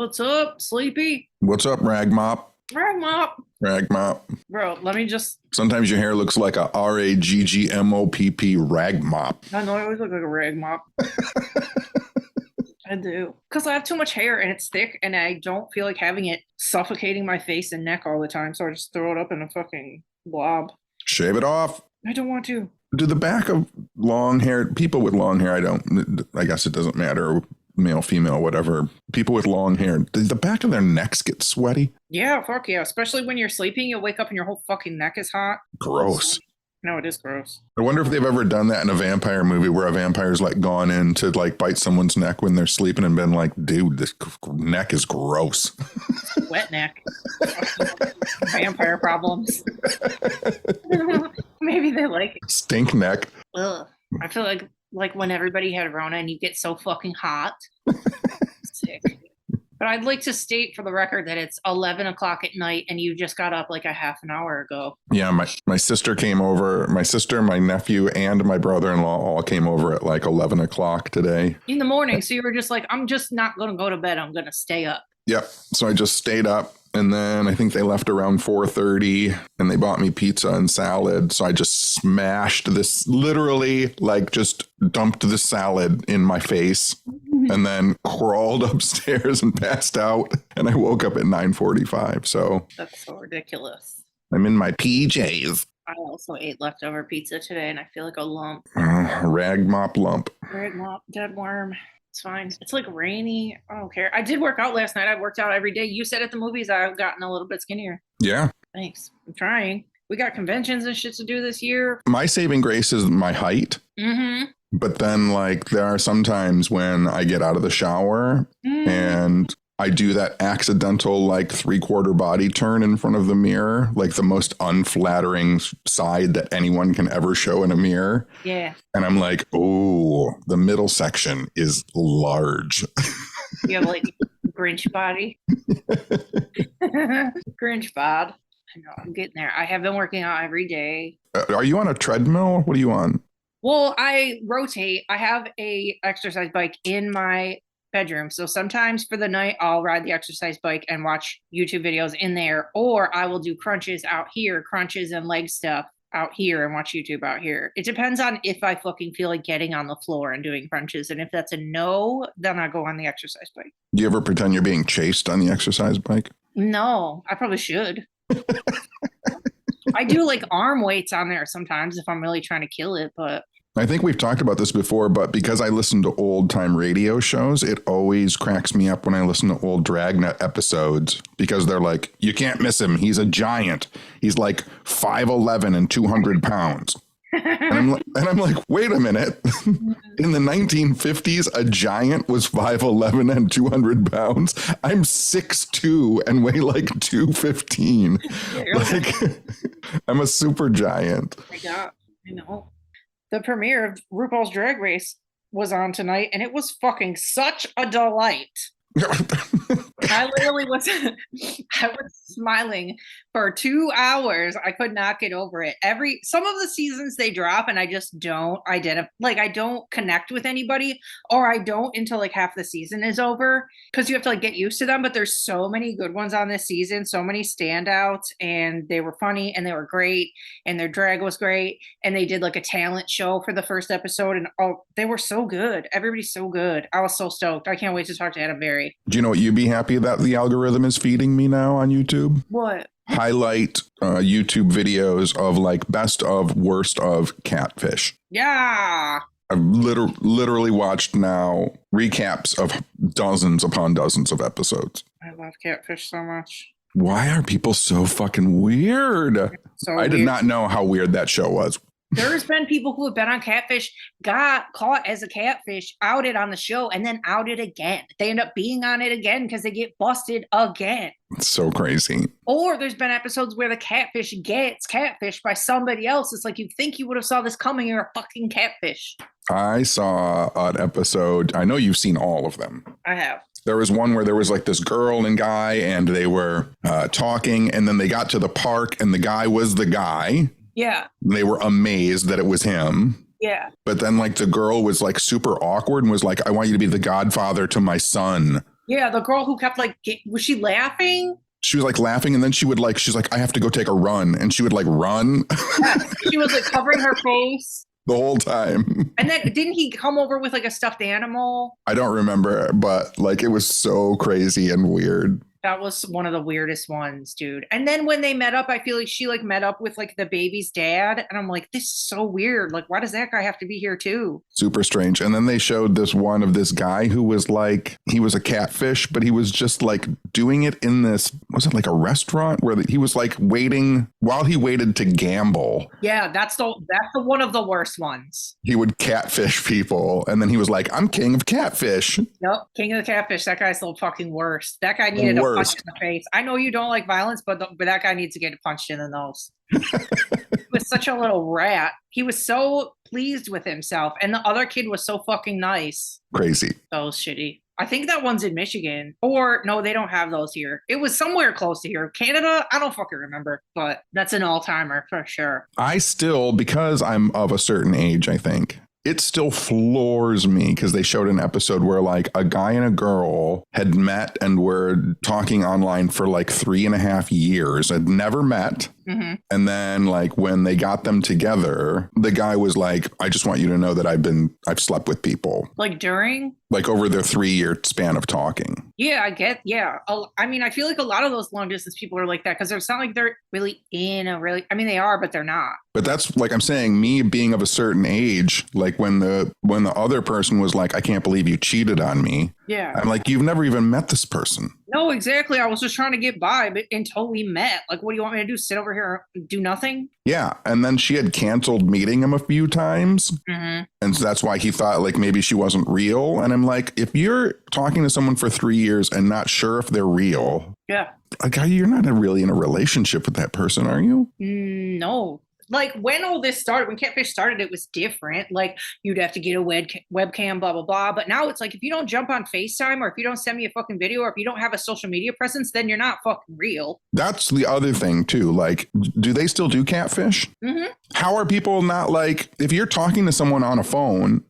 What's up, Sleepy? What's up, Rag Mop? Rag Mop. Rag Mop. Bro, let me just... Sometimes your hair looks like a RAGGMOPP rag mop. I know, I always look like a rag mop. I do. Because I have too much hair and it's thick and I don't feel like having it suffocating my face and neck all the time. So I just throw it up in a fucking blob. Shave it off. I don't want to. Do the back of long hair, people with long hair, I guess it doesn't matter, male, female, whatever. People with long hair, does the back of their necks get sweaty? Yeah, fuck yeah. Especially when you're sleeping, you'll wake up and your whole fucking neck is hot. Gross. No, it is gross. I wonder if they've ever done that in a vampire movie where a vampire's like gone in to like bite someone's neck when they're sleeping and been like, dude, this neck is gross. Wet neck. Vampire problems. Maybe they like it. Stink neck. Ugh. I feel like when everybody had Rona and you get so fucking hot. Sick. But I'd like to state for the record that it's 11 o'clock at night and you just got up like a half an hour ago. Yeah, my sister came over. My sister, my nephew, and my brother-in-law all came over at like 11 o'clock today. In the morning. So you were just like, I'm just not going to go to bed. I'm going to stay up. Yep. So I just stayed up. And then I think they left around 4:30 and they bought me pizza and salad. So I just smashed this, literally like just dumped the salad in my face and then crawled upstairs and passed out. And I woke up at 9:45. So that's so ridiculous. I'm in my PJs. I also ate leftover pizza today and I feel like a lump. Rag mop lump. Rag mop, dead worm. It's fine. It's like rainy. I don't care. I did work out last night. I worked out every day. You said at the movies I've gotten a little bit skinnier. Yeah. Thanks. I'm trying. We got conventions and shit to do this year. My saving grace is my height. Mm-hmm. But then like there are some times when I get out of the shower and I do that accidental like 3/4 body turn in front of the mirror, like the most unflattering side that anyone can ever show in a mirror. Yeah. And I'm like, oh, the middle section is large. You have like Grinch body. Grinch bod. I know, I'm getting there. I have been working out every day. Are you on a treadmill? What are you on? Well, I rotate. I have a exercise bike in my bedroom. So sometimes for the night, I'll ride the exercise bike and watch YouTube videos in there, or I will do crunches out here, crunches and leg stuff out here and watch YouTube out here. It depends on if I fucking feel like getting on the floor and doing crunches. And if that's a no, then I go on the exercise bike. Do you ever pretend you're being chased on the exercise bike? No, I probably should. I do like arm weights on there sometimes if I'm really trying to kill it, but I think we've talked about this before, but because I listen to old time radio shows, it always cracks me up when I listen to old Dragnet episodes because they're like, you can't miss him. He's a giant. He's like 5'11" and 200 pounds. And I'm like, wait a minute. In the 1950s, a giant was 5'11" and 200 pounds. I'm 6'2" and weigh like 215. Like, I'm a super giant. Oh my God, I know. The premiere of RuPaul's Drag Race was on tonight, and it was fucking such a delight. I literally was smiling for 2 hours. I could not get over it. Some of the seasons they drop and I just don't identify, like I don't connect with anybody, or I don't until like half the season is over because you have to like get used to them. But there's so many good ones on this season, so many standouts, and they were funny and they were great and their drag was great. And they did like a talent show for the first episode and they were so good. Everybody's so good. I was so stoked. I can't wait to talk to Adam Berry. Do you know what you'd be happy that the algorithm is feeding me now on YouTube? What? Highlight YouTube videos of like best of, worst of Catfish. Yeah. I've literally watched now recaps of dozens upon dozens of episodes. I love Catfish so much. Why are people so fucking weird? I did not know how weird that show was. There's been people who have been on Catfish, got caught as a catfish, outed on the show, and then outed again. They end up being on it again because they get busted again. It's so crazy. Or there's been episodes where the catfish gets catfished by somebody else. It's like you think you would have saw this coming. You're a fucking catfish. I saw an episode. I know you've seen all of them. I have. There was one where there was like this girl and guy and they were talking, and then they got to the park and the guy was the guy. Yeah. They were amazed that it was him. Yeah. But then like the girl was like super awkward and was like, I want you to be the godfather to my son. Yeah, the girl who kept like, was she laughing? She was like laughing, and then she's like, I have to go take a run. And she would like run Yeah, she was like covering her face. the whole time. And then didn't he come over with like a stuffed animal? I don't remember, but like it was so crazy and weird. That was one of the weirdest ones, dude. And then when they met up, I feel like she like met up with like the baby's dad. And I'm like, this is so weird. Like, why does that guy have to be here too? Super strange. And then they showed this one of this guy who was like, he was a catfish, but he was just like doing it in this, was it like a restaurant where he was like waiting while he waited to gamble. Yeah, that's the one of the worst ones. He would catfish people. And then he was like, I'm king of catfish. Nope, king of the catfish. That guy's the fucking worst. That guy needed a punch in the face. I know you don't like violence, but that guy needs to get punched in the nose. He was such a little rat. He was so pleased with himself, and the other kid was so fucking nice. Crazy. That was shitty. I think that one's in Michigan. Or no, they don't have those here. It was somewhere close to here. Canada? I don't fucking remember, but that's an all-timer for sure. I still, because I'm of a certain age, I think, it still floors me because they showed an episode where like a guy and a girl had met and were talking online for like 3.5 years, had never met. Mm-hmm. And then like when they got them together, the guy was like, I just want you to know that I've slept with people. Like during? Like over their 3-year span of talking. Yeah, I mean, I feel like a lot of those long distance people are like that because it's not like they're really I mean, they are, but they're not. But that's like I'm saying, me being of a certain age, like when the other person was like, I can't believe you cheated on me. Yeah. I'm like, you've never even met this person. No, exactly. I was just trying to get by, but until we met, like, what do you want me to do? Sit over here and do nothing? Yeah. And then she had canceled meeting him a few times. Mm-hmm. And so that's why he thought like maybe she wasn't real. And I'm like, if you're talking to someone for 3 years and not sure if they're real. Yeah. Like, you're not really in a relationship with that person, are you? No. Like when all this started, when Catfish started, it was different. Like you'd have to get a webcam, blah, blah, blah. But now it's like, if you don't jump on FaceTime or if you don't send me a fucking video or if you don't have a social media presence, then you're not fucking real. That's the other thing too. Like, do they still do Catfish? Mm-hmm. How are people not like, if you're talking to someone on a phone,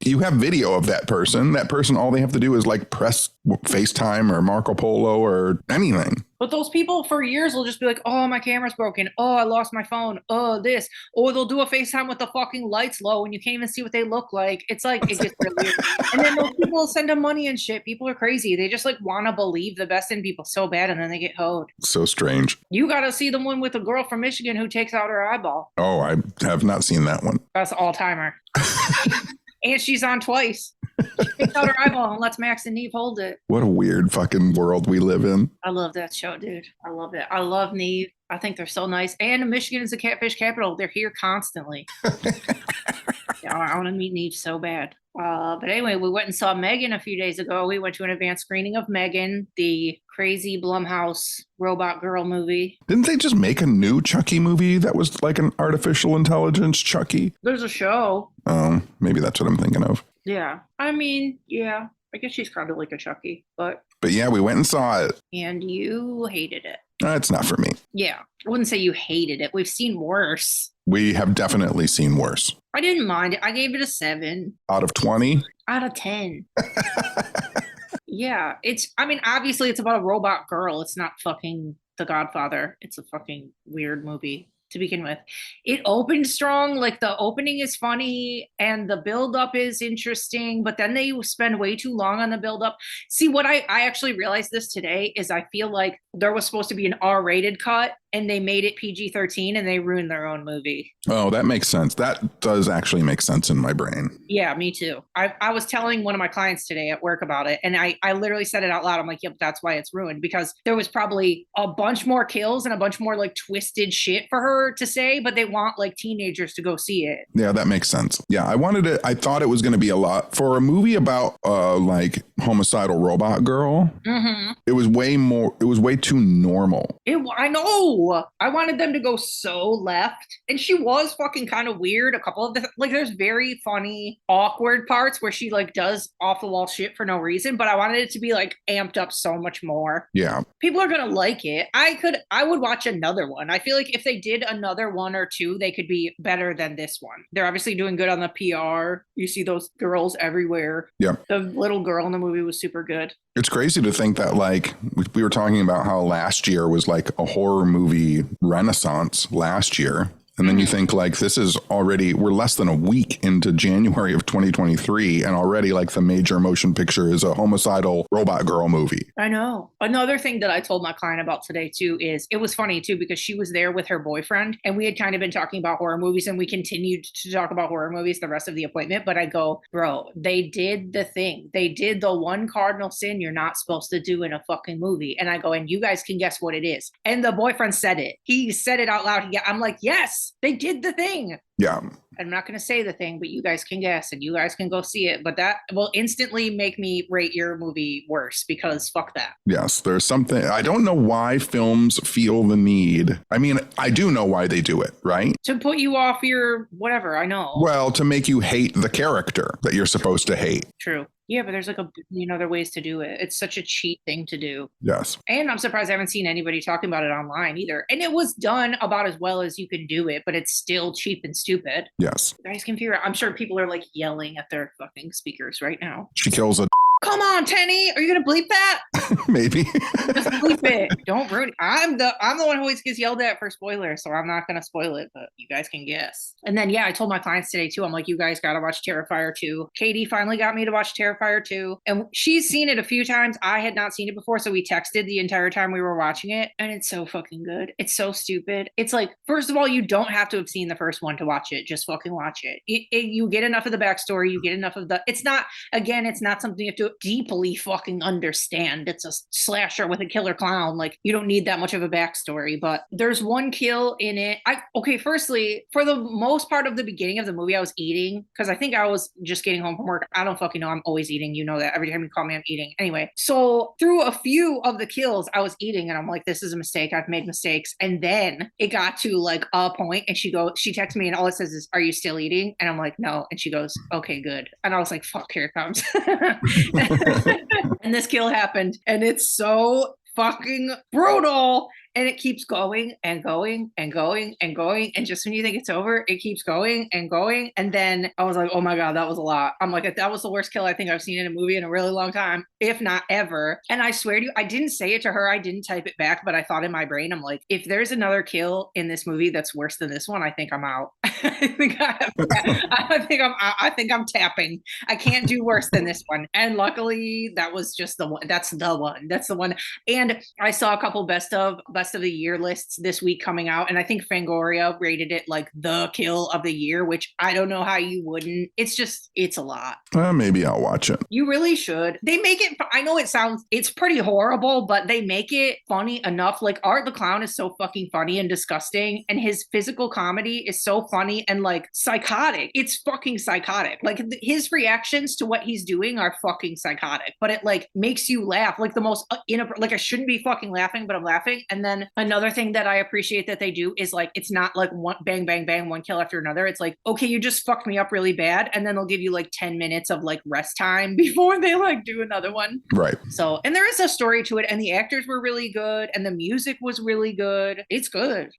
you have video of that person, all they have to do is like press FaceTime or Marco Polo or anything. But those people for years will just be like, oh, my camera's broken. Oh, I lost my phone. Oh, this. Or they'll do a FaceTime with the fucking lights low and you can't even see what they look like. It's like, it gets really weird. And then those people send them money and shit. People are crazy. They just like want to believe the best in people so bad and then they get hoed. So strange. You got to see the one with the girl from Michigan who takes out her eyeball. Oh, I have not seen that one. That's all-timer. And she's on twice. She takes out her eyeball and lets Max and Neve hold it. What a weird fucking world we live in. I love that show, dude. I love it. I love Neve. I think they're so nice. And Michigan is the catfish capital. They're here constantly. Yeah, I want to meet Neve so bad. But anyway, we went and saw Megan a few days ago. We went to an advanced screening of Megan, the crazy Blumhouse robot girl movie. Didn't they just make a new Chucky movie that was like an artificial intelligence Chucky? There's a show. Oh, maybe that's what I'm thinking of. Yeah. I mean, yeah. I guess she's kind of like a Chucky, but yeah, we went and saw it. And you hated it. It's not for me. Yeah. I wouldn't say you hated it. We've seen worse. We have definitely seen worse. I didn't mind it. I gave it a 7. Out of 20? Out of 10. Yeah. Obviously it's about a robot girl. It's not fucking The Godfather. It's a fucking weird movie to begin with. It opened strong. Like the opening is funny and the buildup is interesting, but then they spend way too long on the buildup. See, what I actually realized this today is I feel like there was supposed to be an R-rated cut and they made it PG-13 and they ruined their own movie. Oh, that makes sense. That does actually make sense in my brain. Yeah, me too. I was telling one of my clients today at work about it, and I literally said it out loud. I'm like, yep, that's why it's ruined, because there was probably a bunch more kills and a bunch more like twisted shit for her to say, but they want like teenagers to go see it. Yeah, that makes sense. Yeah, I thought it was going to be a lot. For a movie about like homicidal robot girl, it was way too normal. I know. I wanted them to go so left, and she was fucking kind of weird. A couple of the there's very funny, awkward parts where she like does off the wall shit for no reason, but I wanted it to be like amped up so much more. Yeah, people are gonna like it. I would watch another one. I feel like if they did another 1 or 2, they could be better than this one. They're obviously doing good on the PR. You see those girls everywhere. Yeah, the little girl in the movie was super good. It's crazy to think that, like, we were talking about how last year was like a horror movie renaissance last year. And then you think, like, this is already, we're less than a week into January of 2023, and already, like, the major motion picture is a homicidal robot girl movie. I know. Another thing that I told my client about today, too, is it was funny, too, because she was there with her boyfriend, and we had kind of been talking about horror movies, and we continued to talk about horror movies the rest of the appointment. But I go, bro, they did the thing. They did the one cardinal sin you're not supposed to do in a fucking movie. And I go, and you guys can guess what it is. And the boyfriend said it. He said it out loud. I'm like, yes. They did the thing. Yeah. I'm not going to say the thing, but you guys can guess and you guys can go see it. But that will instantly make me rate your movie worse because fuck that. Yes, there's something. I don't know why films feel the need. I mean, I do know why they do it, right? To put you off your whatever, I know. Well, to make you hate the character that you're supposed to hate. True. Yeah, but there's like a million other ways to do it. It's such a cheap thing to do. Yes. And I'm surprised I haven't seen anybody talking about it online either. And it was done about as well as you can do it, but it's still cheap and stupid. Yes. You guys can figure out. I'm sure people are like yelling at their fucking speakers right now. She kills a. Come on, Tenney. Are you gonna bleep that? Maybe. Just bleep it. Don't ruin it. I'm the one who always gets yelled at for spoilers, so I'm not gonna spoil it, but you guys can guess. And then I told my clients today too. I'm like, you guys gotta watch Terrifier 2. Katie finally got me to watch Terrifier 2. And she's seen it a few times. I had not seen it before, so we texted the entire time we were watching it. And it's so fucking good. It's so stupid. It's like, first of all, you don't have to have seen the first one to watch it. Just fucking watch it. You get enough of the backstory. You get enough of it's not something you have to deeply fucking understand. It's a slasher with a killer clown. Like, you don't need that much of a backstory, but there's one kill in it. Firstly, for the most part of the beginning of the movie, I was eating because I think I was just getting home from work. I don't fucking know. I'm always eating. You know that. Every time you call me, I'm eating. Anyway, so through a few of the kills, I was eating and I'm like, this is a mistake. I've made mistakes. And then it got to like a point and she texts me and all it says is, are you still eating? And I'm like, no. And she goes, okay, good. And I was like, fuck, here it comes. And this kill happened and it's so fucking brutal. And it keeps going and going and going and going. And just when you think it's over, it keeps going and going. And then I was like, oh my God, that was a lot. I'm like, that was the worst kill I think I've seen in a movie in a really long time, if not ever. And I swear to you, I didn't say it to her. I didn't type it back, but I thought in my brain, I'm like, if there's another kill in this movie that's worse than this one, I think I'm out. I think I'm tapping. I can't do worse than this one. And luckily that was just the one. That's the one. And I saw a couple best of the year lists this week coming out, and I think Fangoria rated it like the kill of the year, which I don't know how you wouldn't. It's a lot. Maybe I'll watch it. You really should. They make it, I know it's pretty horrible, but they make it funny enough. Like, Art the Clown is so fucking funny and disgusting, and his physical comedy is so funny and like psychotic. It's fucking psychotic. Like, his reactions to what he's doing are fucking psychotic, but it like makes you laugh. Like, the most like, I shouldn't be fucking laughing, but I'm laughing. And then another thing that I appreciate that they do is like, it's not like one bang, bang, bang, one kill after another. It's like, okay, you just fucked me up really bad. And then they'll give you like 10 minutes of like rest time before they like do another one. Right. So, and there is a story to it, and the actors were really good, and the music was really good. It's good.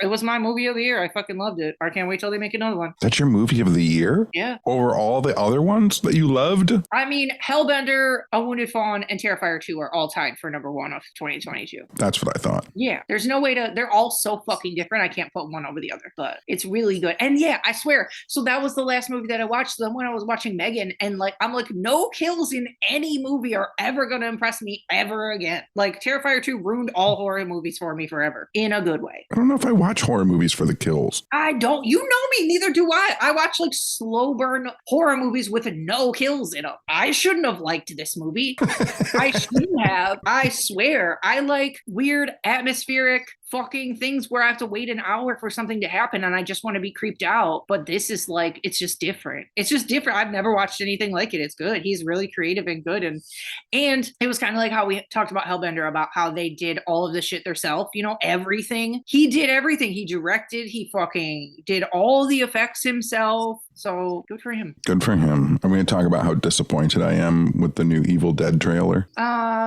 It was my movie of the year. I fucking loved it. I can't wait till they make another one. That's your movie of the year? Yeah. Over all the other ones that you loved? I mean, Hellbender, A Wounded Fawn, and Terrifier 2 are all tied for number one of 2022. That's what I thought. Yeah. There's no way they're all so fucking different. I can't put one over the other, but it's really good. And yeah, I swear. So that was the last movie that I watched. Then when I was watching Megan, and like, I'm like, no kills in any movie are ever going to impress me ever again. Like, Terrifier 2 ruined all horror movies for me forever in a good way. I don't know if I watch horror movies for the kills. I don't. You know me. Neither do I. I watch like slow burn horror movies with no kills in them. I shouldn't have liked this movie. I shouldn't have. I swear. I like weird atmospheric fucking things where I have to wait an hour for something to happen and I just want to be creeped out. But this is like, it's just different. It's just different. I've never watched anything like it. It's good. He's really creative and good. And it was kind of like how we talked about Hellbender, about how they did all of the shit themselves, you know, everything. He did everything. He directed, he fucking did all the effects himself. So good for him. Good for him. I'm going to talk about how disappointed I am with the new Evil Dead trailer.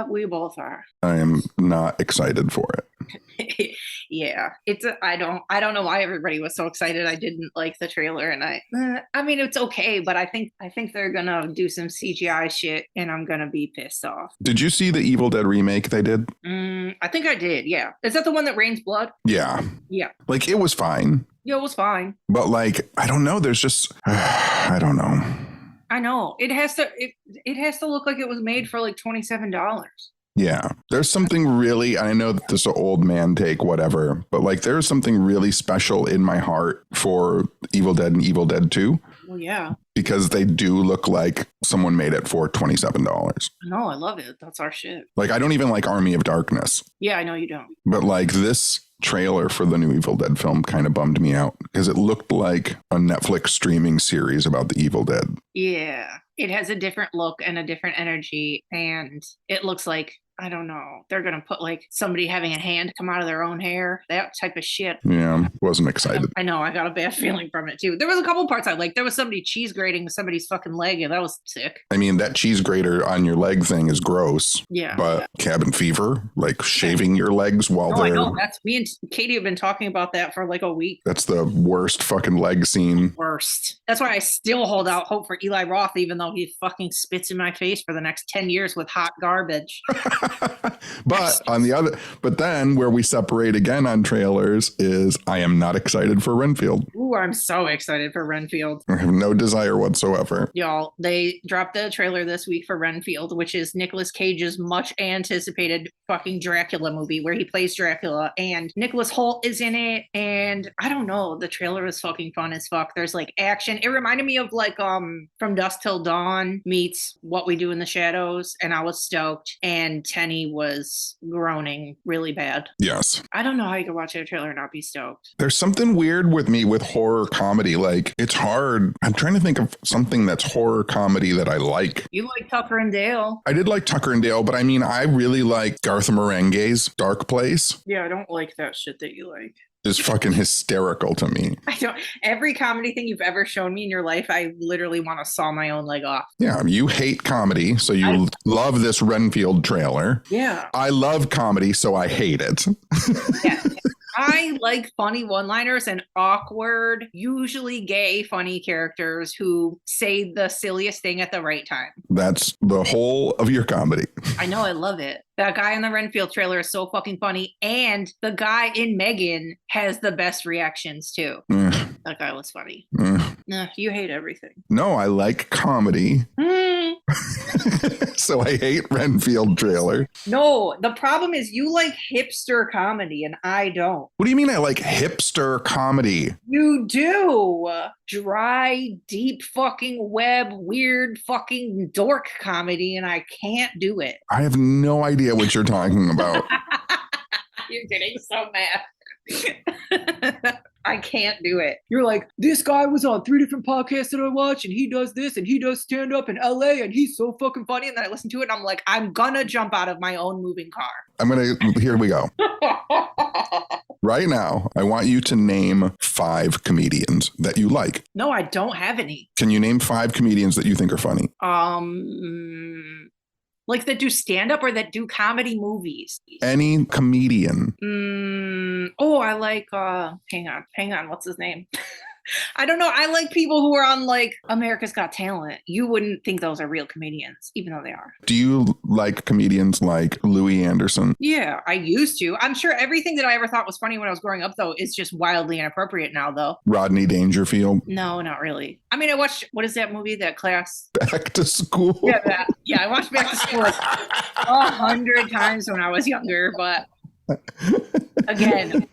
We both are. I am not excited for it. Yeah, I don't know why everybody was so excited. I didn't like the trailer, and I mean, it's okay, but I think they're gonna do some CGI shit, and I'm gonna be pissed off. Did you see the Evil Dead remake they did? I think I did. Yeah, is that the one that rains blood? Yeah. Yeah. Like, it was fine. Yeah, it was fine. But like, I don't know. There's just, I don't know. I know it has to look like it was made for like $27. Yeah, there's something really, I know that this is an old man take, whatever, but like there's something really special in my heart for Evil Dead and Evil Dead 2. Well, yeah. Because they do look like someone made it for $27. No, I love it. That's our shit. Like, I don't even like Army of Darkness. Yeah, I know you don't. But like this trailer for the new Evil Dead film kind of bummed me out because it looked like a Netflix streaming series about the Evil Dead. Yeah, it has a different look and a different energy, and it looks like, I don't know, they're gonna put like somebody having a hand come out of their own hair, that type of shit. Yeah, wasn't excited. I know, I got a bad feeling from it too. There was a couple parts I liked. There was somebody cheese grating somebody's fucking leg, and that was sick. I mean, that cheese grater on your leg thing is gross. Yeah. But cabin fever, like shaving your legs while they're... I know. That's me and Katie have been talking about that for like a week. That's the worst fucking leg scene. Worst. That's why I still hold out hope for Eli Roth, even though he fucking spits in my face for the next 10 years with hot garbage. But then where we separate again on trailers is I am not excited for Renfield. Ooh, I'm so excited for Renfield. I have no desire whatsoever. Y'all, they dropped the trailer this week for Renfield, which is Nicolas Cage's much anticipated fucking Dracula movie where he plays Dracula, and Nicholas Hoult is in it. And I don't know, the trailer is fucking fun as fuck. There's like action. It reminded me of like From Dusk Till Dawn meets What We Do in the Shadows, and I was stoked. And Tenney was groaning really bad. Yes. I don't know how you could watch a trailer and not be stoked. There's something weird with me with horror comedy. Like, it's hard. I'm trying to think of something that's horror comedy that I like. You like Tucker and Dale. I did like Tucker and Dale, but I mean, I really like Garth Marenghi's Dark Place. Yeah, I don't like that shit that you like. Is fucking hysterical to me. I don't. Every comedy thing you've ever shown me in your life, I literally want to saw my own leg off. Yeah, you hate comedy, so you love this Renfield trailer. Yeah. I love comedy, so I hate it. Yeah. I like funny one-liners and awkward, usually gay, funny characters who say the silliest thing at the right time. That's the whole of your comedy. I know, I love it. That guy in the Renfield trailer is so fucking funny. And the guy in Megan has the best reactions too. That guy was funny. No, you hate everything. No, I like comedy. So I hate Renfield trailer. No, the problem is you like hipster comedy and I don't. What do you mean I like hipster comedy? You do. Dry, deep fucking web, weird fucking dork comedy, and I can't do it. I have no idea what you're talking about. You're getting so mad. I can't do it. You're like, this guy was on 3 different podcasts that I watch, and he does this, and he does stand up in LA, and he's so fucking funny. And then I listen to it, and I'm like, I'm gonna jump out of my own moving car. Here we go. Right now, I want you to name 5 comedians that you like. No, I don't have any. Can you name 5 comedians that you think are funny? Like that do stand-up or that do comedy movies? Any comedian. I like, hang on, what's his name? I don't know. I like people who are on like America's Got Talent. You wouldn't think those are real comedians, even though they are. Do you like comedians like Louis Anderson? Yeah, I used to. I'm sure everything that I ever thought was funny when I was growing up, though, is just wildly inappropriate now, though. Rodney Dangerfield? No, not really. I mean, I watched, what is that movie, that class? Back to School? Yeah, I watched Back to School 100 times when I was younger, but again,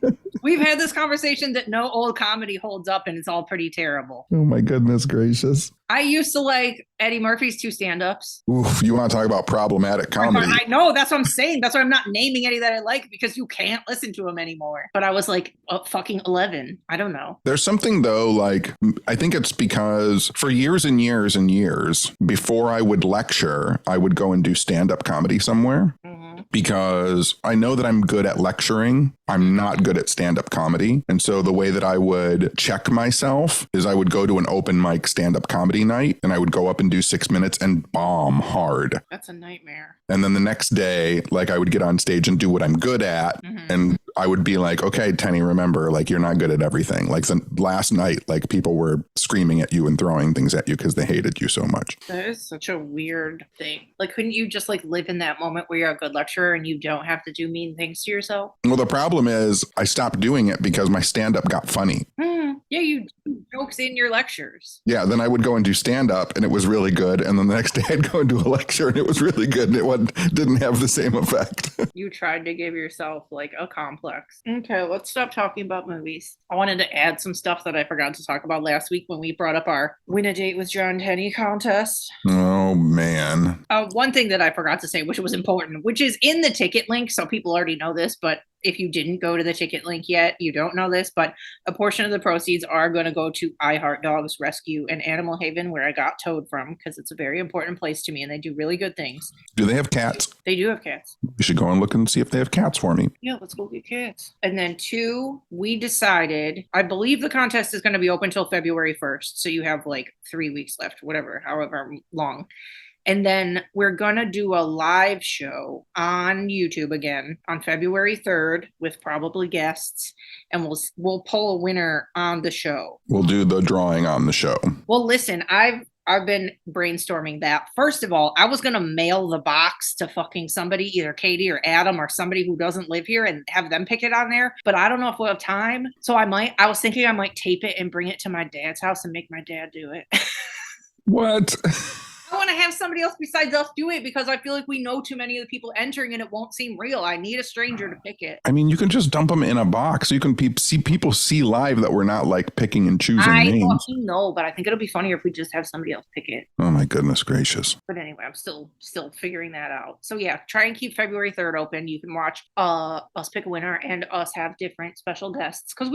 we've had this conversation that no old comedy holds up and it's all pretty terrible. Oh my goodness gracious. I used to like Eddie Murphy's 2 stand-ups. Oof, you want to talk about problematic comedy. I know, that's what I'm saying. That's why I'm not naming any that I like, because you can't listen to them anymore. But I was like, fucking 11. I don't know. There's something though, like, I think it's because for years and years and years, before I would lecture, I would go and do stand-up comedy somewhere. Because I know that I'm good at lecturing I'm not good at stand-up comedy. And so the way that I would check myself is I would go to an open mic stand-up comedy night and I would go up and do 6 minutes and bomb hard. That's a nightmare. And then the next day, like I would get on stage and do what I'm good at. And I would be like, okay, Tenney, remember, like, you're not good at everything. Like last night, like people were screaming at you and throwing things at you because they hated you so much. That is such a weird thing. Like, couldn't you just like live in that moment where you're a good lecturer and you don't have to do mean things to yourself? Well, the problem is I stopped doing it because my stand-up got funny. Yeah, you do jokes in your lectures. Yeah, then I would go and do stand-up and it was really good. And then the next day I'd go and do a lecture and it was really good. And it didn't have the same effect. You tried to give yourself like a complex. Okay, let's stop talking about movies. I wanted to add some stuff that I forgot to talk about last week when we brought up our Win a Date with John Tenney contest. Oh, man. One thing that I forgot to say, which was important, which is in the ticket link. So people already know this, but if you didn't go to the ticket link yet, you don't know this, but a portion of the proceeds are going to go to I Heart Dogs Rescue and Animal Haven, where I got Toad from, because it's a very important place to me and they do really good things. Do they have cats? They do have cats. We should go and look and see if they have cats for me. Yeah, let's go get cats. And then 2, we decided, I believe the contest is going to be open till February 1st. So you have like 3 weeks left, whatever, however long. And then we're going to do a live show on YouTube again on February 3rd with probably guests. And we'll pull a winner on the show. We'll do the drawing on the show. Well, listen, I've been brainstorming that. First of all, I was going to mail the box to fucking somebody, either Katie or Adam or somebody who doesn't live here, and have them pick it on there. But I don't know if we'll have time. So I was thinking I might tape it and bring it to my dad's house and make my dad do it. What? I want to have somebody else besides us do it because I feel like we know too many of the people entering and it won't seem real. I need a stranger to pick it. I mean, you can just dump them in a box. You can see people see live that we're not like picking and choosing names. I fucking know, but I think it'll be funnier if we just have somebody else pick it. Oh my goodness gracious. But anyway, I'm still figuring that out. So yeah, try and keep February 3rd open. You can watch us pick a winner and us have different special guests. Because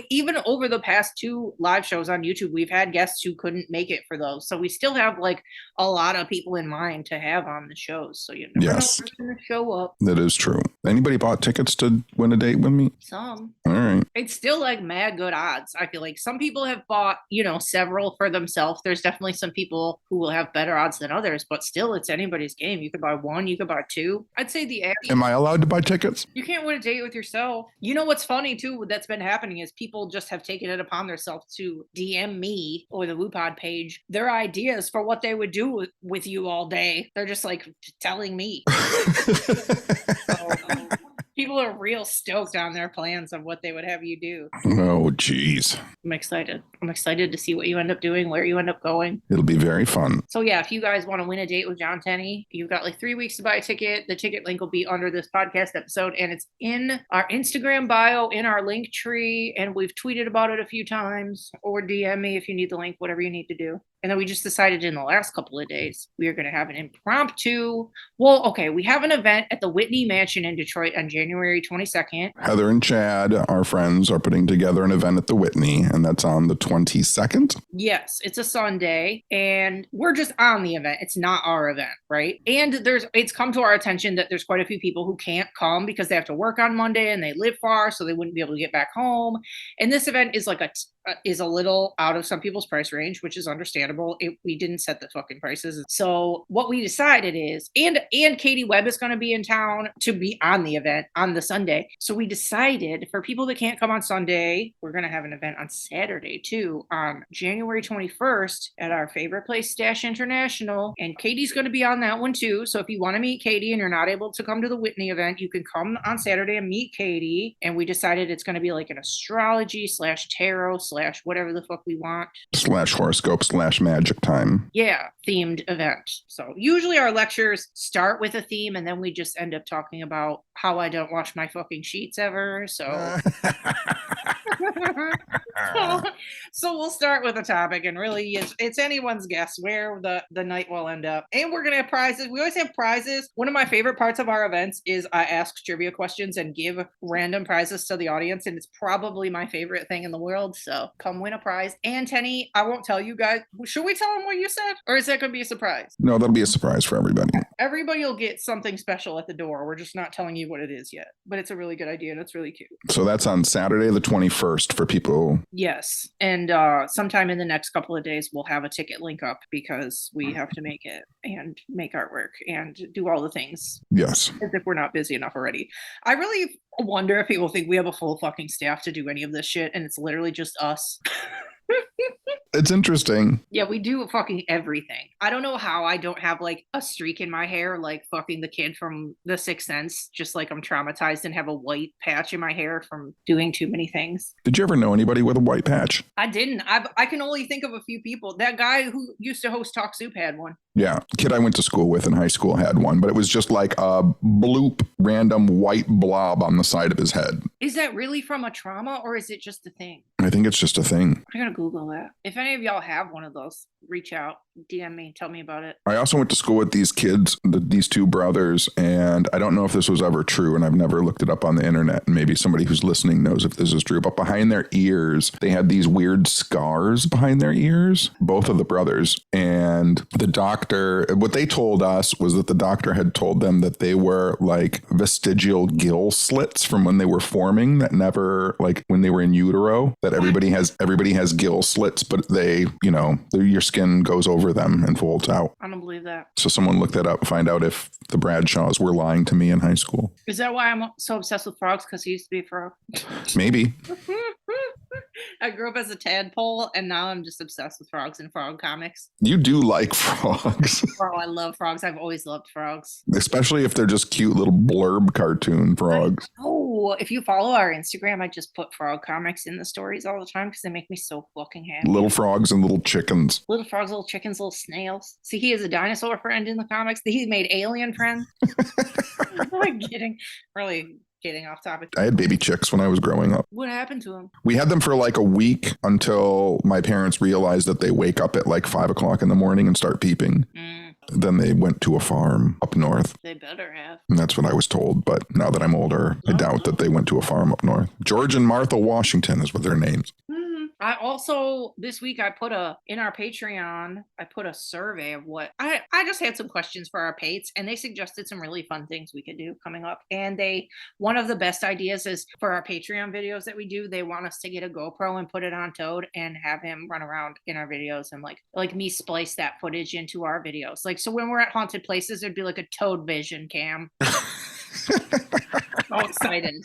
even over the past 2 live shows on YouTube, we've had guests who couldn't make it for those. So we still have like a lot of people in mind to have on the shows. So you never know who's going to show up. That is true. Anybody bought tickets to Win a Date with me? Some. All right. It's still like mad good odds. I feel like some people have bought, several for themselves. There's definitely some people who will have better odds than others, but still it's anybody's game. You could buy 1, you could buy 2. I'd say the average. Am I allowed to buy tickets? You can't win a date with yourself. You know what's funny too that's been happening is people just have taken it upon themselves to DM me or the WooPod page their ideas for what they would do with you all day. They're just like telling me. So, people are real stoked on their plans of what they would have you do. Oh, geez. I'm excited. I'm excited to see what you end up doing, where you end up going. It'll be very fun. So yeah, if you guys want to win a date with John Tenney, you've got like 3 weeks to buy a ticket. The ticket link will be under this podcast episode, and it's in our Instagram bio, in our link tree, and we've tweeted about it a few times, or DM me if you need the link, whatever you need to do. And then we just decided in the last couple of days, we are going to have an impromptu. Well, okay, we have an event at the Whitney Mansion in Detroit on January 22nd. Heather and Chad, our friends, are putting together an event at the Whitney, and that's on the 22nd. Yes, it's a Sunday, and we're just on the event. It's not our event, right? And it's come to our attention that there's quite a few people who can't come because they have to work on Monday and they live far, so they wouldn't be able to get back home. And this event is like is a little out of some people's price range, which is understandable. We didn't set the fucking prices. So what we decided is, and Katie Webb is going to be in town to be on the event on the Sunday. So we decided for people that can't come on Sunday, we're going to have an event on Saturday too, on January 21st at our favorite place, Stash International. And Katie's going to be on that one too. So if you want to meet Katie and you're not able to come to the Whitney event, you can come on Saturday and meet Katie. And we decided it's going to be like an astrology / tarot / whatever the fuck we want. / horoscope / magic time. Yeah, themed event. So usually our lectures start with a theme and then we just end up talking about how I don't wash my fucking sheets ever. So So we'll start with a topic, and really it's anyone's guess where the night will end up. And we're gonna have prizes. We always have prizes. One of my favorite parts of our events is I ask trivia questions and give random prizes to the audience, and it's probably my favorite thing in the world. So come win a prize. And Tenney, I won't tell you guys. Should we tell them what you said, or is that gonna be a surprise? No, that'll be a surprise for everybody. Everybody will get something special at the door. We're just not telling you what it is yet, but it's a really good idea and it's really cute. So that's on Saturday the 21st for people. Yes. And sometime in the next couple of days, we'll have a ticket link up because we have to make it and make artwork and do all the things. Yes. As if we're not busy enough already. I really wonder if people think we have a full fucking staff to do any of this shit and it's literally just us. It's interesting. Yeah, we do fucking everything. I don't know how I don't have like a streak in my hair, like fucking the kid from The Sixth Sense, just like I'm traumatized and have a white patch in my hair from doing too many things. Did you ever know anybody with a white patch? I didn't. I can only think of a few people. That guy who used to host Talk Soup had one. Yeah, kid I went to school with in high school had one, but it was just like a bloop, random white blob on the side of his head. Is that really from a trauma or is it just a thing? I think it's just a thing. I gotta Google that. If any of y'all have one of those, reach out, DM me, tell me about it. I also went to school with these kids, these two brothers, and I don't know if this was ever true, and I've never looked it up on the internet, and maybe somebody who's listening knows if this is true, but behind their ears, they had these weird scars behind their ears, both of the brothers, and the doctor, what they told us was that the doctor had told them that they were like vestigial gill slits from when they were forming, that never, like when they were in utero, that everybody has gill slits, but they, you know, your skin goes over them and folds out. I don't believe that. So someone look that up, find out if the Bradshaws were lying to me in high school. Is that why I'm so obsessed with frogs? Because he used to be a frog. Maybe. I grew up as a tadpole, and now I'm just obsessed with frogs and frog comics. You do like frogs. Oh, I love frogs. I've always loved frogs. Especially if they're just cute little blurb cartoon frogs. Oh, if you follow our Instagram, I just put frog comics in the stories all the time because they make me so fucking happy. Little frogs and little chickens. Little frogs, little chickens, little snails. See, he is a dinosaur friend in the comics. He made alien friends. I'm kidding. Really getting off topic. I had baby chicks when I was growing up. What happened to them? We had them for like a week until my parents realized that they wake up at like 5 o'clock in the morning and start peeping. Then they went to a farm up north. They better have. And that's what I was told. But now that I'm older, I doubt that they went to a farm up north. George and Martha Washington is what their names. I also, this week, in our Patreon, I put a survey of what, I just had some questions for our pates, and they suggested some really fun things we could do coming up. And one of the best ideas is for our Patreon videos that we do, they want us to get a GoPro and put it on Toad and have him run around in our videos and like me splice that footage into our videos. Like, so when we're at haunted places, there'd be like a Toad vision cam. So excited.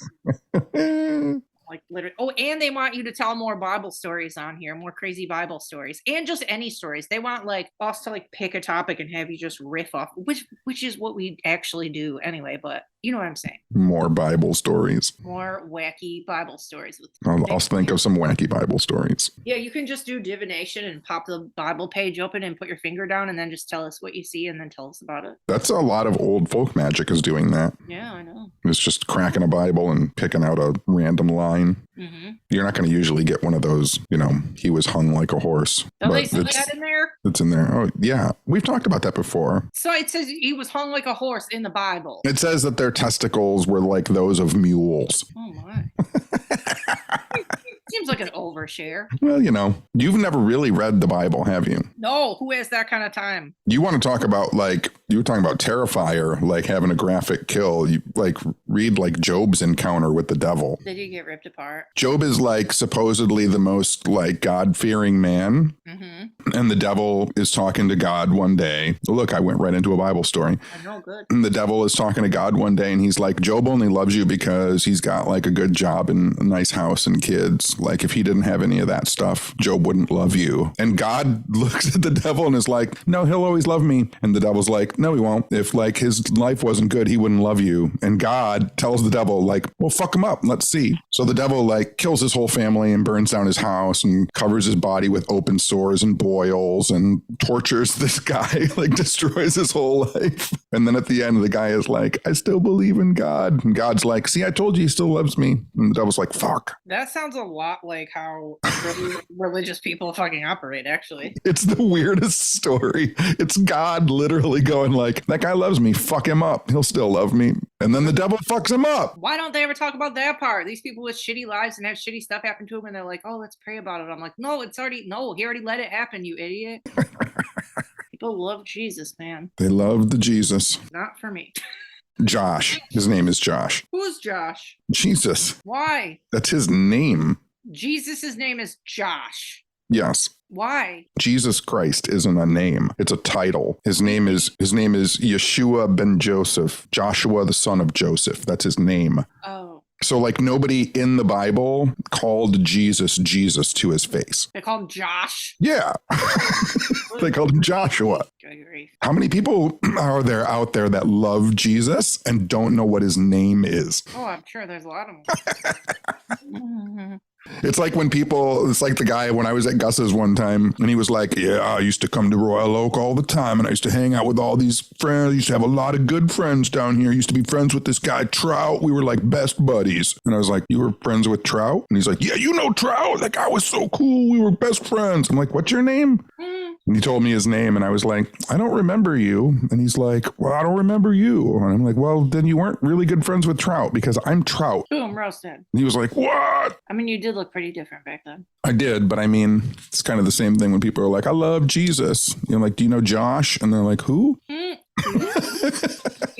Like literally. Oh, and they want you to tell more Bible stories on here, more crazy Bible stories, and just any stories. They want like us to like pick a topic and have you just riff off, which is what we actually do anyway. But you know what I'm saying? More Bible stories. More wacky Bible stories. I'll think of some wacky Bible stories. Yeah, you can just do divination and pop the Bible page open and put your finger down and then just tell us what you see and then tell us about it. That's a lot of old folk magic is doing that. Yeah, I know. It's just cracking a Bible and picking out a random line. Mm-hmm. You're not going to usually get one of those, you know, he was hung like a horse. Don't they say that in there? It's in there. Oh, yeah. We've talked about that before. So it says he was hung like a horse in the Bible. It says that their testicles were like those of mules. Oh, my. Seems like an overshare. Well, you know, you've never really read the Bible, have you? No, who has that kind of time? You want to talk about, like, you were talking about Terrifier, like having a graphic kill. You like read like Job's encounter with the devil. Did he get ripped apart? Job is like supposedly the most like God-fearing man. Mm-hmm. And the devil is talking to God one day. Look, I went right into a Bible story. I know, good. And the devil is talking to God one day and he's like, Job only loves you because he's got like a good job and a nice house and kids. Like if he didn't have any of that stuff, Job wouldn't love you. And God looks at the devil and is like, no, he'll always love me. And the devil's like, no, he won't. If like his life wasn't good, he wouldn't love you. And God God tells the devil, like, well, fuck him up. Let's see. So the devil like kills his whole family and burns down his house and covers his body with open sores and boils and tortures this guy, like destroys his whole life. And then at the end, the guy is like, I still believe in God. And God's like, see, I told you he still loves me. And the devil's like, fuck. That sounds a lot like how religious people fucking operate, actually. It's the weirdest story. It's God literally going like, that guy loves me. Fuck him up. He'll still love me. And then the devil fucks him up. Why don't they ever talk about that part? These people with shitty lives and have shitty stuff happen to them, and they're like, oh, let's pray about it. I'm like, no, he already let it happen, you idiot. People love Jesus, man. They love the Jesus. Not for me. Josh. His name is Josh. Who's Josh? Jesus. Why? That's his name. Jesus' name is Josh. Yes. Why? Jesus Christ isn't a name. It's a title. His name is Yeshua ben Joseph. Joshua, the son of Joseph. That's his name. Oh. So like nobody in the Bible called Jesus to his face. They call him Josh? Yeah. They called him Joshua. How many people are there out there that love Jesus and don't know what his name is? Oh, I'm sure there's a lot of them. It's like it's like the guy when I was at Gus's one time and he was like, yeah, I used to come to Royal Oak all the time and I used to hang out with all these friends. I used to have a lot of good friends down here. I used to be friends with this guy, Trout. We were like best buddies. And I was like, you were friends with Trout? And he's like, yeah, you know Trout. That guy was so cool. We were best friends. I'm like, what's your name? And he told me his name and I was like, I don't remember you. And he's like, well, I don't remember you. And I'm like, well, then you weren't really good friends with Trout because I'm Trout. Boom, roasted. And he was like, what? I mean, you did look pretty different back then. I did, but I mean, it's kind of the same thing when people are like, I love Jesus. You're like, do you know Josh? And they're like, who? You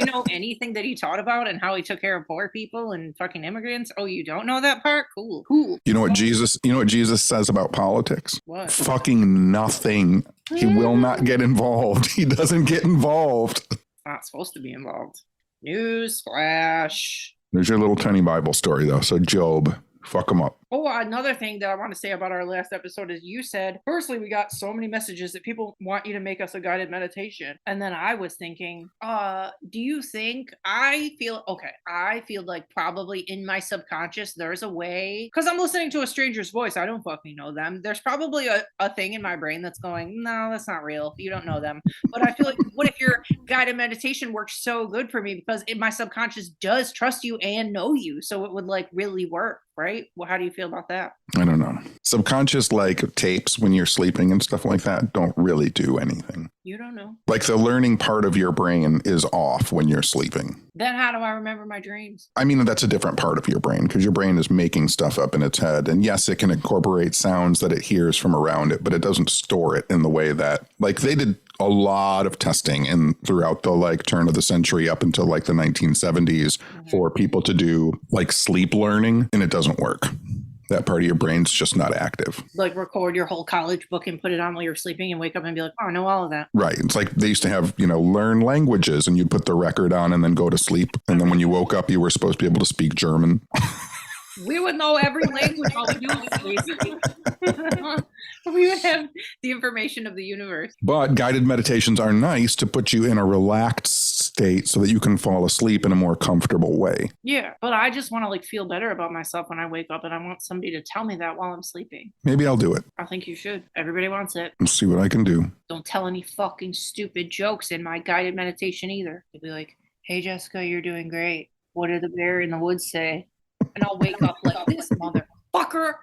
know anything that he taught about and how he took care of poor people and fucking immigrants? Oh, you don't know that part? Cool. You know what Jesus says about politics? What? Fucking nothing. He will not get involved. He doesn't get involved. Not supposed to be involved. News flash. There's your little tiny Bible story though. So Job, fuck him up. Oh, another thing that I want to say about our last episode is you said, firstly, we got so many messages that people want you to make us a guided meditation. And then I was thinking, do you think I feel like probably in my subconscious, there's a way, because I'm listening to a stranger's voice. I don't fucking know them. There's probably a thing in my brain that's going, no, that's not real. You don't know them. But I feel like, what if your guided meditation works so good for me because my subconscious does trust you and know you. So it would like really work, right? Well, how do you feel about that? I don't know. Subconscious like tapes when you're sleeping and stuff like that don't really do anything. You don't know. Like the learning part of your brain is off when you're sleeping. Then how do I remember my dreams? I mean, that's a different part of your brain because your brain is making stuff up in its head. And yes, it can incorporate sounds that it hears from around it, but it doesn't store it in the way that like they did a lot of testing and throughout the like turn of the century up until like the 1970s for people to do like sleep learning, and it doesn't work. That part of your brain's just not active. Like record your whole college book and put it on while you're sleeping and wake up and be like, oh, I know all of that. Right. It's like they used to have, learn languages and you'd put the record on and then go to sleep. And then when you woke up, you were supposed to be able to speak German. We would know every language all we do is sleep. We would have the information of the universe. But guided meditations are nice to put you in a relaxed state so that you can fall asleep in a more comfortable way. Yeah, but I just want to like feel better about myself when I wake up, and I want somebody to tell me that while I'm sleeping. Maybe I'll do it. I think you should. Everybody wants it. Let's see what I can do. Don't tell any fucking stupid jokes in my guided meditation either. You'll be like, hey, Jessica, you're doing great. What did the bear in the woods say? And I'll wake up like this motherfucker.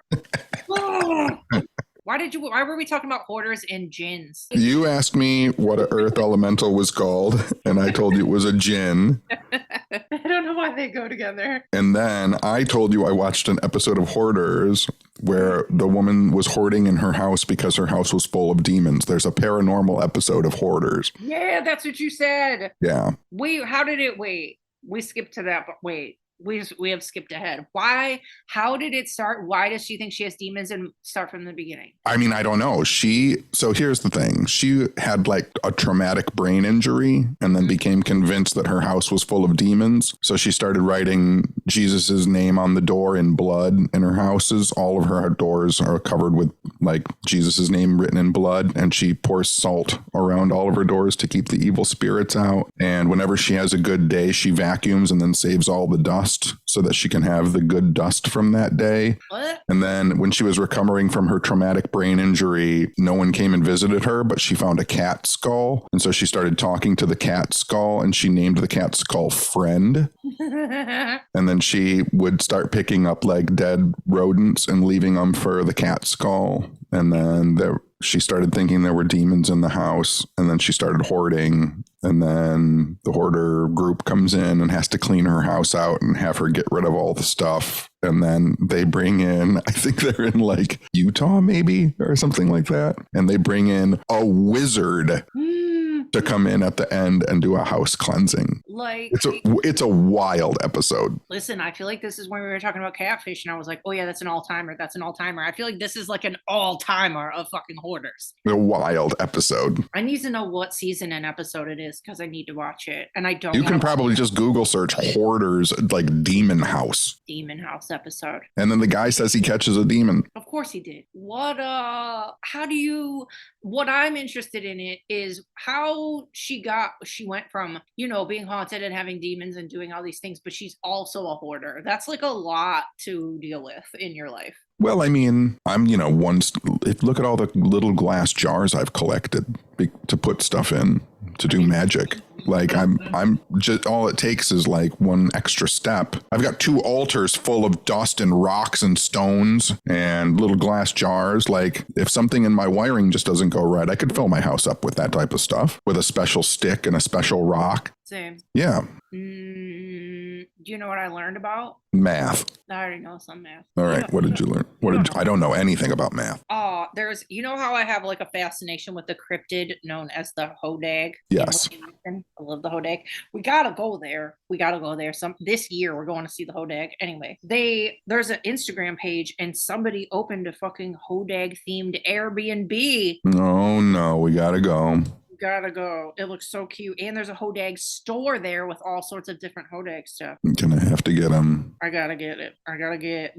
Why were we talking about hoarders and gins? You asked me what an earth elemental was called, and I told you it was a gin. I don't know why they go together. And then I told you I watched an episode of Hoarders where the woman was hoarding in her house because her house was full of demons. There's a paranormal episode of Hoarders. Yeah, that's what you said. Yeah. Wait, how did it wait? We skipped to that, but wait. we have skipped ahead. Why? How did it start? Why does she think she has demons and start from the beginning? I mean, I don't know. So here's the thing. She had like a traumatic brain injury and then became convinced that her house was full of demons. So she started writing Jesus's name on the door in blood in her houses. All of her doors are covered with like Jesus's name written in blood. And she pours salt around all of her doors to keep the evil spirits out. And whenever she has a good day, she vacuums and then saves all the dust so that she can have the good dust from that day. What? And then when she was recovering from her traumatic brain injury, no one came and visited her, but she found a cat skull. And so she started talking to the cat skull and she named the cat skull Friend. And then she would start picking up like dead rodents and leaving them for the cat skull. And then she started thinking there were demons in the house. And then she started hoarding. And then the hoarder group comes in and has to clean her house out and have her get rid of all the stuff. And then they bring in, I think they're in like Utah maybe or something like that. And they bring in a wizard to come in at the end and do a house cleansing. Like it's a wild episode. Listen, I feel like this is when we were talking about Catfish and I was like, oh yeah, that's an all-timer. That's an all-timer. I feel like this is like an all-timer of fucking Hoarders. A wild episode. I need to know what season and episode it is because I need to watch it. And I don't. You can probably just Google search Hoarders like Demon House. Demon House episode. And then the guy says he catches a demon. Of course he did. What I'm interested in it is how she went from, being haunted and having demons and doing all these things, but she's also a hoarder. That's like a lot to deal with in your life. Well, I mean, look at all the little glass jars I've collected to put stuff in to do magic. Like I'm just, all it takes is like one extra step. I've got 2 altars full of dust and rocks and stones and little glass jars. Like if something in my wiring just doesn't go right, I could fill my house up with that type of stuff with a special stick and a special rock. Same. Yeah. Do you know what I learned about? Math. I already know some math. All right. What did you learn? I don't know anything about math. There's, how I have like a fascination with the cryptid known as the Hodag. Yes. I love the Hodag. We gotta go there. This year we're going to see the Hodag. Anyway, there's an Instagram page and somebody opened a fucking Hodag themed Airbnb. Oh no, we gotta go. Gotta go. It looks so cute. And there's a Hodag store there with all sorts of different Hodag stuff. I'm gonna have to get them. I gotta get it.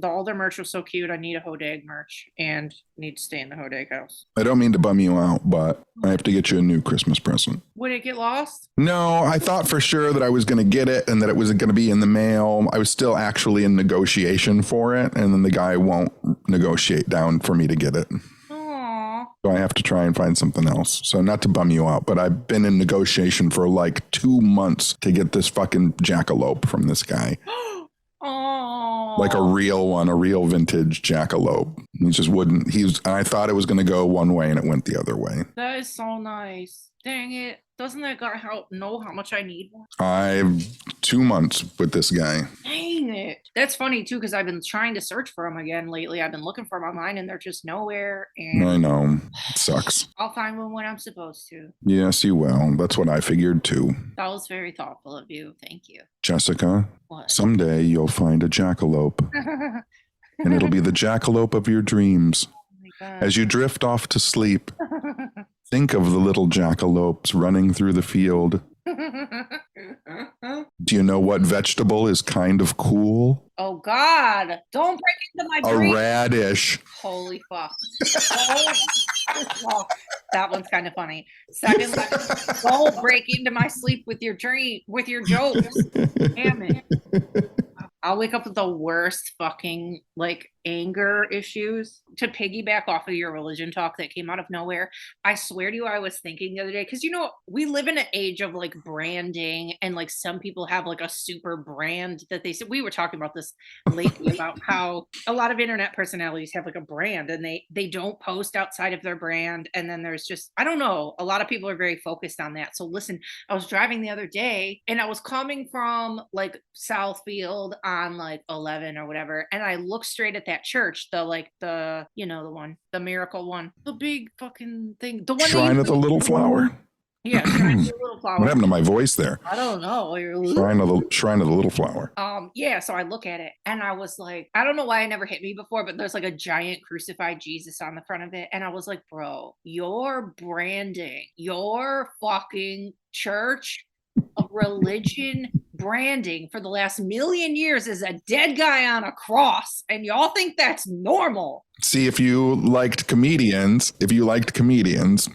All their merch was so cute. I need a Hodag merch and need to stay in the Hodag house. I don't mean to bum you out, but I have to get you a new Christmas present. Would it get lost? No, I thought for sure that I was going to get it and that it was going to be in the mail. I was still actually in negotiation for it. And then the guy won't negotiate down for me to get it. So I have to try and find something else. So not to bum you out, but I've been in negotiation for like 2 months to get this fucking jackalope from this guy. Oh, like a real one, a real vintage jackalope. He just wouldn't. I thought it was going to go one way and it went the other way. That is so nice. Dang it. Doesn't that guy know how much I need one? I've 2 months with this guy. Dang it. That's funny too, because I've been trying to search for them again lately. I've been looking for them online and they're just nowhere. And I know. It sucks. I'll find one when I'm supposed to. Yes, you will. That's what I figured too. That was very thoughtful of you. Thank you. Jessica, what? Someday you'll find a jackalope. And it'll be the jackalope of your dreams. Oh my God. As you drift off to sleep, think of the little jackalopes running through the field. Do you know what vegetable is kind of cool? Oh God, don't break into my dream. A radish. Holy fuck. Oh, that one's kind of funny. Second, don't break into my sleep with your jokes. Damn it. I'll wake up with the worst fucking anger issues. To piggyback off of your religion talk that came out of nowhere, I swear to you, I was thinking the other day, because we live in an age of branding, and some people have a super brand that they said. We were talking about this lately about how a lot of internet personalities have a brand and they don't post outside of their brand. And then there's just, I don't know, a lot of people are very focused on that. So listen, I was driving the other day and I was coming from Southfield on 11 or whatever, and I looked straight at that church, the one, the miracle one, the big fucking thing, the one Shrine of the Little Flower. Yeah, Shrine of the Little Flower. What happened to my voice there? I don't know. Shrine of the Little Flower. Yeah, so I look at it and I was like, I don't know why it never hit me before, but there's like a giant crucified Jesus on the front of it. And I was like, bro, your branding, your fucking church of religion branding for the last million years is a dead guy on a cross. And y'all think that's normal. See, if you liked comedians,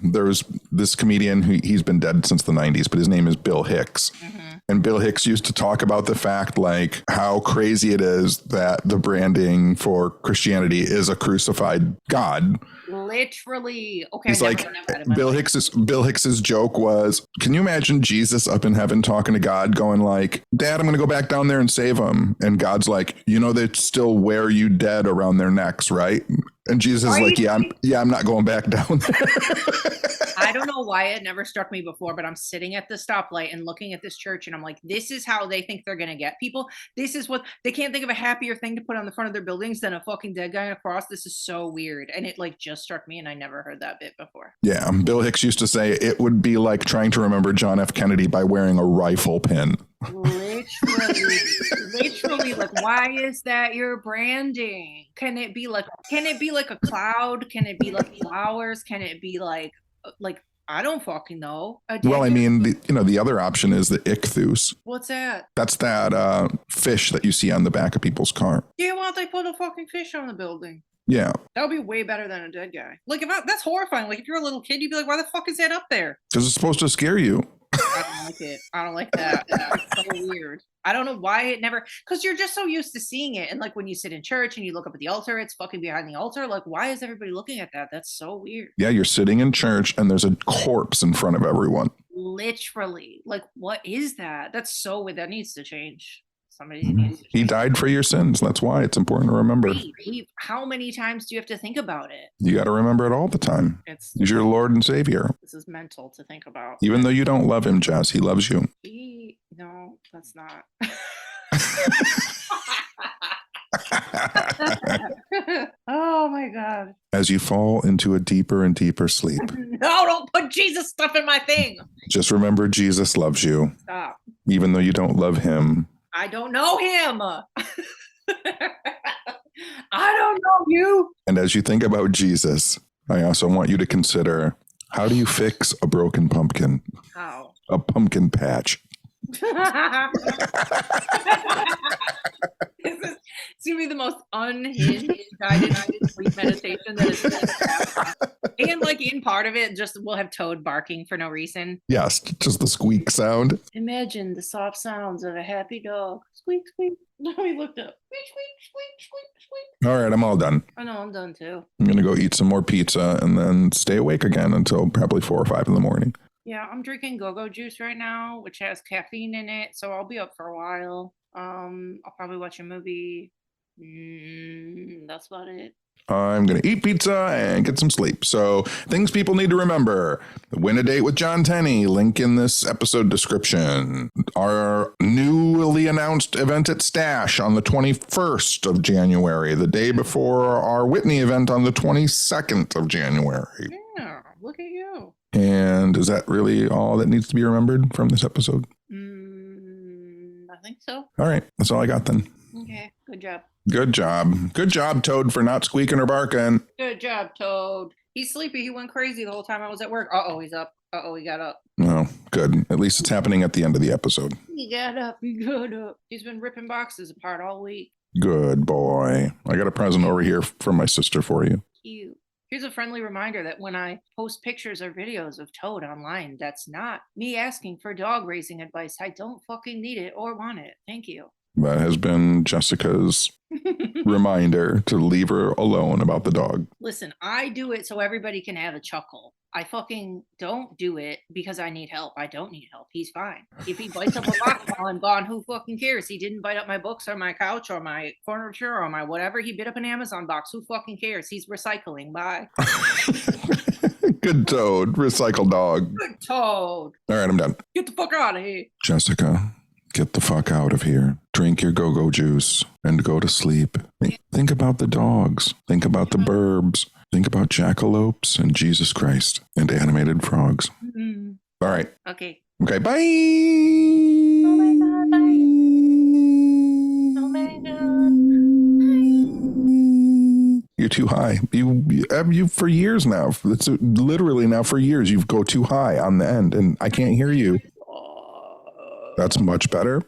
there's this comedian he's been dead since the 90s, but his name is Bill Hicks. Mm-hmm. And Bill Hicks used to talk about the fact, like, how crazy it is that the branding for Christianity is a crucified God. Literally. Okay. He's like, Bill Hicks's joke was, can you imagine Jesus up in heaven talking to God going like, Dad, I'm going to go back down there and save him. And God's like, you know, they still wear you dead around their necks, right? And Jesus is like, I'm not going back down there. I don't know why it never struck me before, but I'm sitting at the stoplight and looking at this church and I'm like, this is how they think they're going to get people. This is what they can't think of a happier thing to put on the front of their buildings than a fucking dead guy on a cross. This is so weird. And it like just struck me and I never heard that bit before. Yeah. Bill Hicks used to say it would be like trying to remember John F. Kennedy by wearing a rifle pin. Literally, like, why is that your branding? Can it be like a cloud? Can it be like flowers? Can it be like I don't fucking know. Well, I mean, the other option is the ichthus. What's that? That's that fish that you see on the back of people's car. Yeah, why don't they put a fucking fish on the building? Yeah. That would be way better than a dead guy. Like, that's horrifying. Like, if you're a little kid, you'd be like, why the fuck is that up there? Because it's supposed to scare you. I don't like it. I don't like that. It's so weird. I don't know why it never, because you're just so used to seeing it. And like when you sit in church and you look up at the altar, it's fucking behind the altar. Like, why is everybody looking at that? That's so weird. Yeah, you're sitting in church and there's a corpse in front of everyone. Literally. Like, what is that? That's so weird. That needs to change. Somebody needs to change. He died for your sins. That's why it's important to remember. How many times do you have to think about it? You got to remember it all the time. He's your Lord and Savior. This is mental to think about. Even though you don't love him, Jess, he loves you. No, that's not. Oh my God. As you fall into a deeper and deeper sleep. No, don't put Jesus stuff in my thing. Just remember Jesus loves you. Stop. Even though you don't love him. I don't know him. I don't know you. And as you think about Jesus, I also want you to consider, how do you fix a broken pumpkin? How? A pumpkin patch. It's going to be the most unhinged guided sleep meditation that is ever. And like in part of it, just we'll have Toad barking for no reason. Yes, just the squeak sound. Imagine the soft sounds of a happy dog. Squeak, squeak. Let me look up. Squeak, squeak, squeak, squeak, squeak. All right, I'm all done. I know, I'm done too. I'm going to go eat some more pizza and then stay awake again until probably 4 or 5 in the morning. Yeah, I'm drinking go-go juice right now, which has caffeine in it, so I'll be up for a while. I'll probably watch a movie. That's about it. I'm going to eat pizza and get some sleep. So, things people need to remember. Win a date with John Tenney. Link in this episode description. Our newly announced event at Stash on the 21st of January, the day before our Whitney event on the 22nd of January. Yeah, look at you. And is that really all that needs to be remembered from this episode? I think so. All right. That's all I got then. Okay. Good job. Good job. Good job, Toad, for not squeaking or barking. Good job, Toad. He's sleepy. He went crazy the whole time I was at work. Uh-oh, he's up. Uh-oh, he got up. Oh, good. At least it's happening at the end of the episode. He got up. He got up. He's been ripping boxes apart all week. Good boy. I got a present over here from my sister for you. Cute. Here's a friendly reminder that when I post pictures or videos of Toad online, that's not me asking for dog raising advice. I don't fucking need it or want it. Thank you. That has been Jessica's reminder to leave her alone about the dog. Listen, I do it so everybody can have a chuckle. I fucking don't do it because I need help. I don't need help. He's fine. If he bites up a box while I'm gone, who fucking cares? He didn't bite up my books or my couch or my furniture or my whatever. He bit up an Amazon box. Who fucking cares? He's recycling. Bye. Good Toad. Recycle dog. Good Toad. All right, I'm done. Get the fuck out of here. Jessica, get the fuck out of here. Drink your go-go juice and go to sleep. Think about the dogs. Think about the burbs. Think about jackalopes and Jesus Christ and animated frogs. All right. Okay. Okay. Bye. Oh my God. Bye. Oh my God. You're too high. You for years now. It's literally now for years. You go too high on the end, and I can't hear you. That's much better.